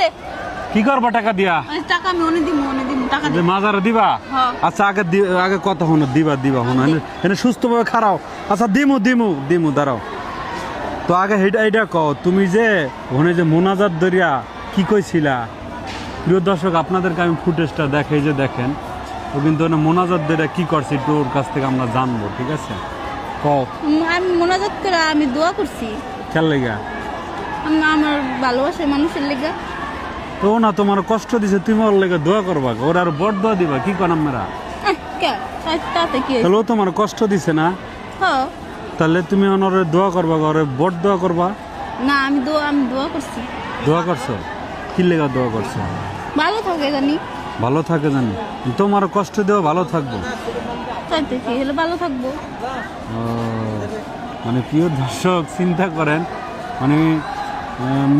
দে। কি করবা টাকা দিয়া? টাকা আমি অনে দিমু টাকা দে। মাজারে দিবা? হ্যাঁ। আচ্ছা আগে কথা হনো, দিবা হনো, এনে সুস্থভাবে খারাও। আচ্ছা দিমু দাঁড়াও। তো আগে এইটা কও, তুমি যে ওখানে যে মোনাজাত দরিয়া কি কইছিলা? প্রিয় দর্শক, আপনাদেরকে আমি ফুটেজটা দেখাই, যে দেখেন ও কিন্তু মোনাজাত দরিয়া কি করছে একটু ওর কাছ থেকে আমরা জানবো, ঠিক আছে? কও। আমি মোনাজাত করে আমি দোয়া করছি। খেয়াল লেগা আমার ভালোবাসার মানুষের লেগা। তো না তোমার কষ্ট দিছে, তুমি ওর লেগে দোয়া করবা, ওর আর বড় দোয়া দিবা, কি কর আমরা? কে তাতে কি তাহলে ও তোমার কষ্ট দিছে না? হ্যাঁ। তাহলে তুমি ওনারে দোয়া করবা, ওরে বড় দোয়া করবা? না আমি দোয়া করছি। দোয়া করছো? কি লেগা দোয়া করছো? ভালো থাকে জানি। ভালো থাকে জানি, তোমার কষ্ট দেওয়া ভালো থাকবো। তাইতে কি হলে ভালো থাকবো। ও, মানে প্রিয় দর্শক চিন্তা করেন, মানে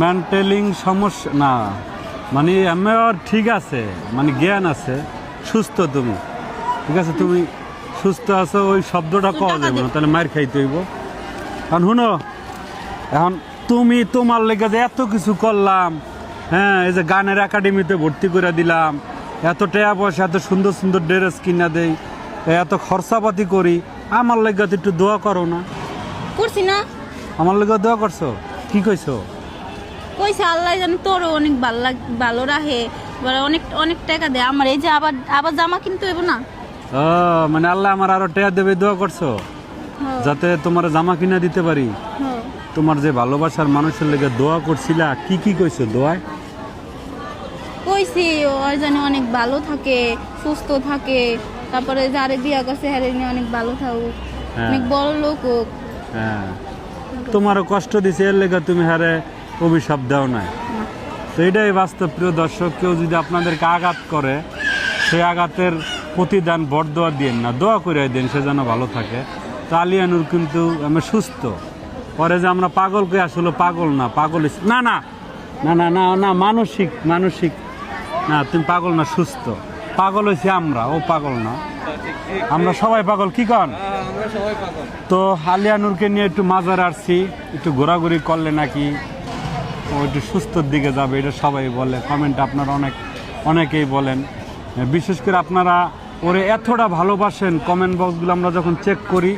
মেন্টালিং সমস্যা না, মানে আমার ঠিক আছে, মানে জ্ঞান আছে, সুস্থ তুমি, ঠিক আছে, তুমি সুস্থ আছো, ওই শব্দটা কওয়া যাবে না, তাহলে মার খাইতে হইব। কারণ শুনো, এখন তুমি তোমার লেগে যে এত কিছু করলাম, হ্যাঁ, এই যে গানের একাডেমিতে ভর্তি করে দিলাম, এত টাকা পয়সা, এত সুন্দর সুন্দর ড্রেস কিনা দেই, এত খরচাপাতি করি, আমার লেগে তো একটু দোয়া করো না? করছি না। আমার লেগে দোয়া করছো? কি কইছো? কইছে আল্লাহ জানি তোর অনেক ভালো রাখে, অনেক অনেক টাকা দেয় আমার, এই যে আবার জামা কিনতে হইব না। ও, মানে আল্লাহ আমার আরো টাকা দেবে, দোয়া করছো যাতে তোমার জামা কিনা দিতে পারি। তোমার যে ভালোবাসার মানুষের লেগে দোয়া করছিলা, কি কইছো দোয়ায়? কইছি ওর জানি অনেক ভালো থাকে, সুস্থ থাকে, তারপরে যারে বিয়া করছে হ্যারে নিয়ে অনেক ভালো থাকুক, অনেক বড় লোক হোক। হ্যাঁ, তোমারও কষ্ট দিছে, এর লেগে তুমি হারে অভিশাপ দাও না। তো এটাই বাস্তব। প্রিয় দর্শক, কেউ যদি আপনাদেরকে আঘাত করে, সেই আঘাতের প্রতিদান বরদোয়া দিয়েন না, দোয়া করে দেন সে যেন ভালো থাকে। তো আলিয়ানুর কিন্তু আমি সুস্থ, পরে যে আমরা পাগলকে, আসলে পাগল না, পাগল না না না না না না মানসিক না, তুমি পাগল না, সুস্থ। পাগল হয়েছে আমরা, ও পাগল না, আমরা সবাই পাগল। কি কন? তো আলিয়ানুরকে নিয়ে একটু মাজারে আসছি, একটু ঘোরাঘুরি করলে নাকি ও একটু সুস্থর দিকে যাবে, এটা সবাই বলে, কমেন্ট আপনারা অনেকেই বলেন। বিশেষ করে আপনারা ওরে এতটা ভালোবাসেন, কমেন্ট বক্সগুলো আমরা যখন চেক করি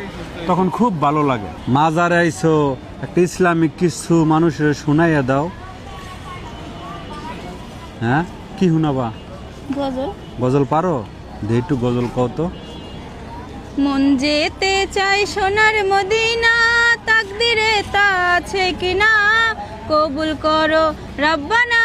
তখন খুব ভালো লাগে। মাজারে আইসো, একটা ইসলামিক কিছু মানুষের শুনাইয়া দাও। হ্যাঁ, কি শুনাবা? গজল পারো? যে একটু গজল কও তো। মন যেতে চাই সোনার মদিনা, তাকদিরে তা আছে কিনা, কবুল করো রব্বানা